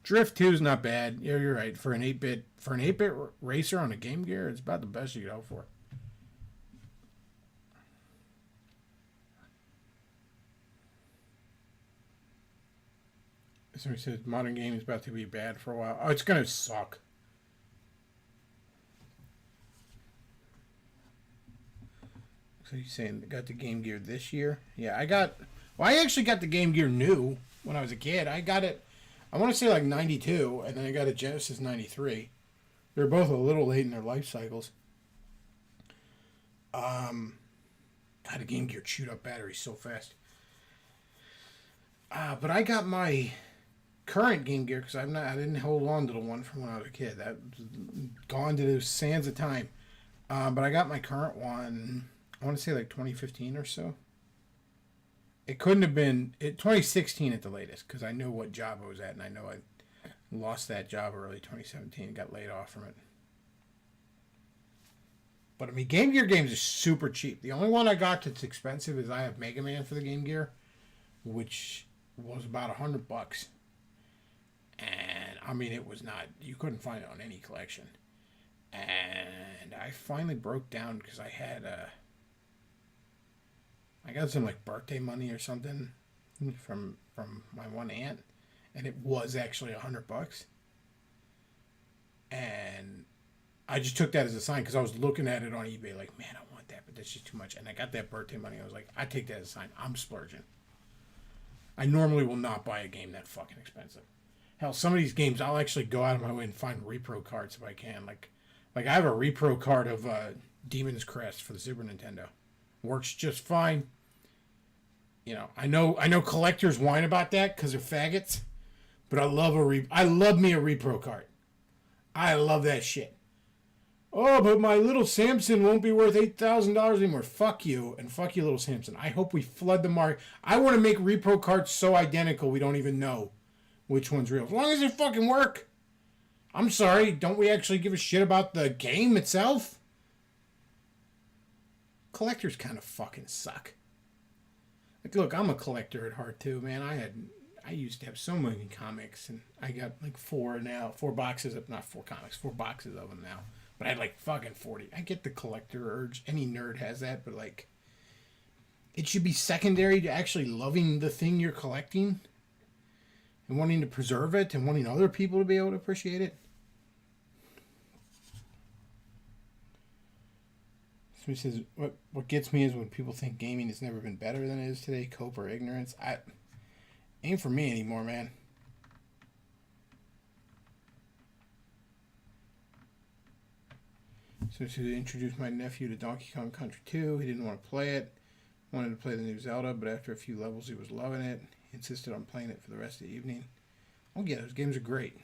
Drift 2 is not bad. Yeah, you're right. For an 8-bit racer on a Game Gear, it's about the best you could hope for. Somebody says modern gaming is about to be bad for a while. Oh, it's gonna suck. So you're saying got the Game Gear this year? Yeah, I actually got the Game Gear new when I was a kid. I got it, I want to say like 92, and then I got a Genesis 93. They're both a little late in their life cycles. God, a Game Gear chewed up batteries so fast. But I got my current Game Gear because I didn't hold on to the one from when I was a kid. That was gone to the sands of time. But I got my current one, I want to say like 2015 or so. It couldn't have been 2016 at the latest because I knew what job I was at, and I know I lost that job early 2017 and got laid off from it. But I mean, Game Gear games are super cheap. The only one I got that's expensive is I have Mega Man for the Game Gear, which was about $100. And I mean, it was not, you couldn't find it on any collection. And I finally broke down because I got some like birthday money or something from my one aunt, and it was actually $100. And I just took that as a sign because I was looking at it on eBay like, man, I want that, but that's just too much. And I got that birthday money. I was like, I take that as a sign. I'm splurging. I normally will not buy a game that fucking expensive. Hell, some of these games I'll actually go out of my way and find repro cards if I can. Like I have a repro card of Demon's Crest for the Super Nintendo. Works just fine. You know, I know collectors whine about that because they're faggots, but I love me a repro card. I love that shit. Oh, but my little Samson won't be worth $8,000 anymore. Fuck you, and fuck you, little Samson. I hope we flood the market. I want to make repro cards so identical we don't even know which one's real. As long as they fucking work. I'm sorry, don't we actually give a shit about the game itself? Collectors kind of fucking suck. Like, look, I'm a collector at heart too, man. I used to have so many comics, and I got like 4 boxes of, not 4 comics, 4 boxes of them now. But I had like fucking 40. I get the collector urge. Any nerd has that, but like, it should be secondary to actually loving the thing you're collecting and wanting to preserve it and wanting other people to be able to appreciate it. So he says, what gets me is when people think gaming has never been better than it is today, cope or ignorance. Ain't for me anymore, man. So to introduce my nephew to Donkey Kong Country 2, he didn't want to play it. Wanted to play the new Zelda, but after a few levels he was loving it. He insisted on playing it for the rest of the evening. Oh yeah, those games are great.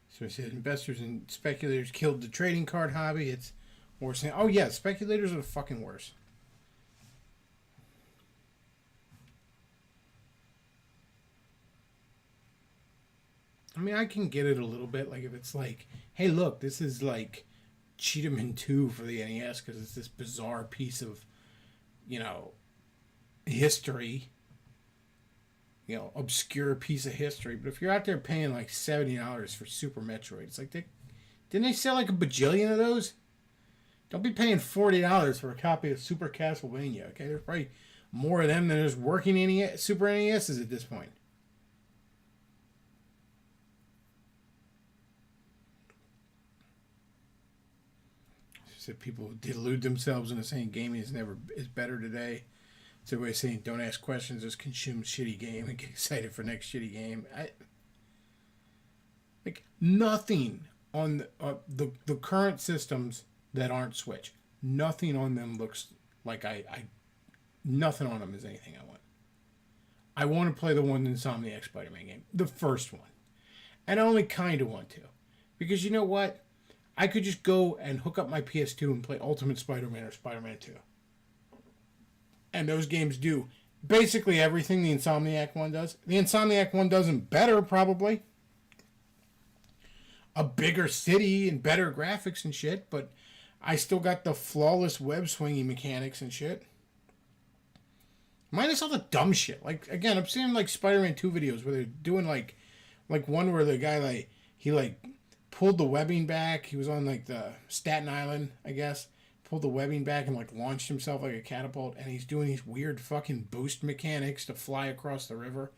So he said investors and speculators killed the trading card hobby. It's worse than... Oh yeah, speculators are the fucking worst. I mean, I can get it a little bit. Like, if it's like, hey, look, this is like Cheetahman 2 for the NES because it's this bizarre piece of, you know, history. You know, obscure piece of history. But if you're out there paying like $70 for Super Metroid, it's like, didn't they sell like a bajillion of those? Don't be paying $40 for a copy of Super Castlevania, okay? There's probably more of them than there's working NES, Super NESs at this point. So people delude themselves into saying gaming is better today. So everybody's saying don't ask questions, just consume shitty game and get excited for next shitty game. Like nothing on the current systems that aren't Switch. Nothing on them looks like nothing on them is anything I want. I want to play the one Insomniac Spider-Man game, the first one, and I only kind of want to, because you know what? I could just go and hook up my PS2 and play Ultimate Spider-Man or Spider-Man 2. And those games do basically everything the Insomniac one does. The Insomniac one does them better, probably. A bigger city and better graphics and shit, but I still got the flawless web swinging mechanics and shit. Minus all the dumb shit. Like, again, I'm seeing like Spider-Man 2 videos where they're doing like one where the guy he pulled the webbing back. He was on like the Staten Island, I guess. Pulled the webbing back and like launched himself like a catapult, and he's doing these weird fucking boost mechanics to fly across the river.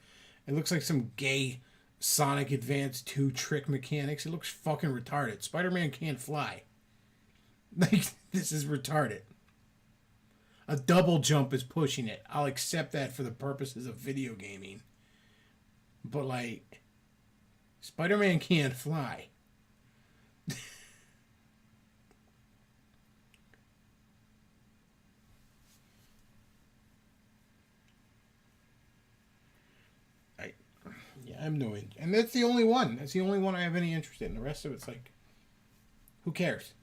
It looks like some gay Sonic Advance 2 trick mechanics. It looks fucking retarded. Spider-Man can't fly. Like, this is retarded. A double jump is pushing it. I'll accept that for the purposes of video gaming. But like, Spider-Man can't fly. I'm no in, and that's the only one. That's the only one I have any interest in. The rest of it's like, who cares?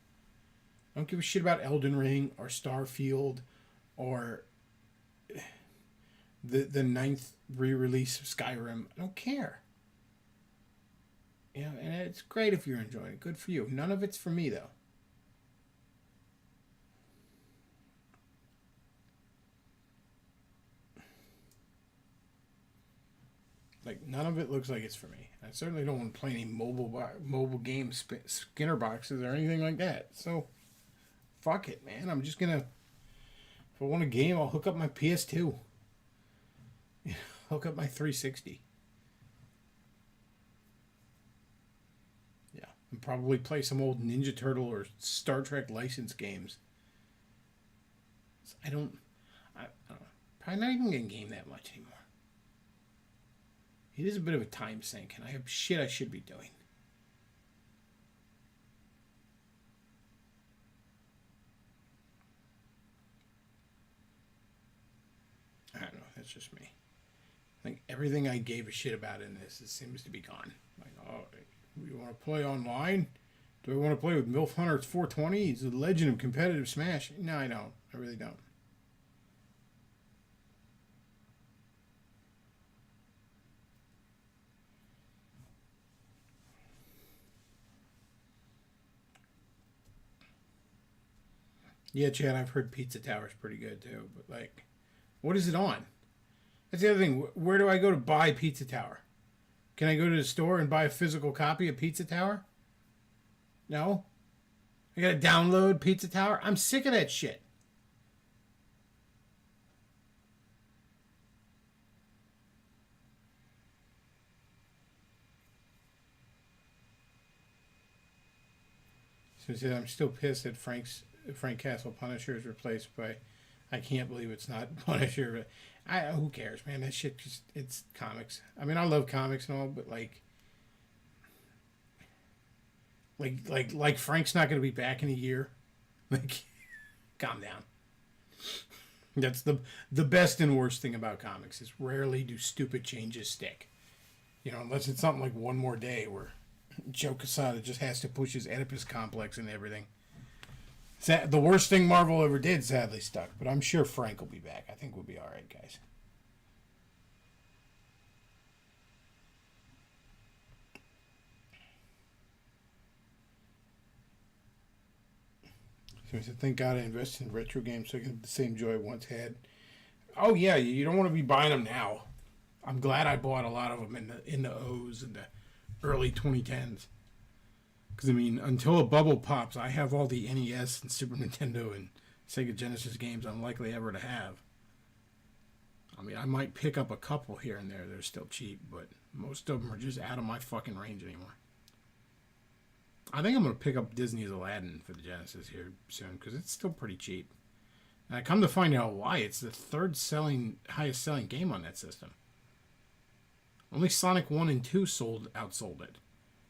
I don't give a shit about Elden Ring or Starfield or the ninth re-release of Skyrim. I don't care. You know, and it's great if you're enjoying it. Good for you. None of it's for me though. Like, none of it looks like it's for me. I certainly don't want to play any mobile game Skinner boxes or anything like that. So, fuck it, man. I'm just gonna, if I want a game, I'll hook up my PS2. Hook up my 360. Yeah, and probably play some old Ninja Turtle or Star Trek license games. I don't know. Probably not even gonna game that much anymore. It is a bit of a time sink, and I have shit I should be doing. I don't know. That's just me. Like, everything I gave a shit about in this, it seems to be gone. Like, oh, you want to play online? Do I want to play with MILF Hunter's 420? He's the legend of competitive Smash. No, I don't. I really don't. Yeah, Chad, I've heard Pizza Tower's pretty good too. But, like, what is it on? That's the other thing. Where do I go to buy Pizza Tower? Can I go to the store and buy a physical copy of Pizza Tower? No? I gotta download Pizza Tower? I'm sick of that shit. So he said, I'm still pissed that Frank Castle Punisher is replaced by, I can't believe it's not Punisher. Who cares, man? That shit just, it's comics. I mean, I love comics and all, but like Frank's not going to be back in a year. Like, calm down. That's the best and worst thing about comics is rarely do stupid changes stick. You know, unless it's something like One More Day where Joe Quesada just has to push his Oedipus complex and everything. The worst thing Marvel ever did sadly stuck, but I'm sure Frank will be back. I think we'll be all right, guys. So he said, thank God I invested in retro games so I can have the same joy I once had. Oh, yeah, you don't want to be buying them now. I'm glad I bought a lot of them in the O's and the early 2010s. Because, I mean, until a bubble pops, I have all the NES and Super Nintendo and Sega Genesis games I'm likely ever to have. I mean, I might pick up a couple here and there that are still cheap, but most of them are just out of my fucking range anymore. I think I'm going to pick up Disney's Aladdin for the Genesis here soon, because it's still pretty cheap. And I come to find out why. It's the highest selling game on that system. Only Sonic 1 and 2 outsold it.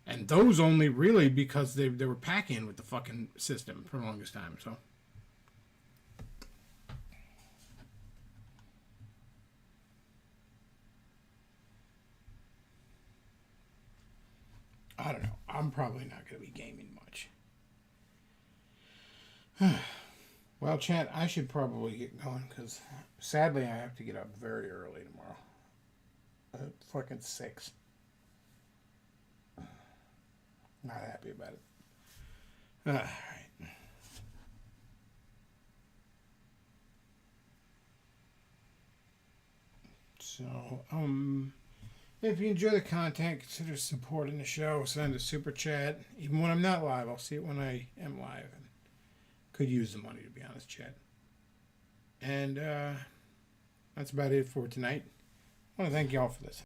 And those only really because they were pack-in with the fucking system for the longest time, so. I don't know. I'm probably not going to be gaming much. Well, chat, I should probably get going because sadly I have to get up very early tomorrow. Fucking 6. Not happy about it. Alright. So, if you enjoy the content, consider supporting the show. Send a super chat. Even when I'm not live, I'll see it when I am live. And could use the money, to be honest, chat. And that's about it for tonight. I want to thank you all for this.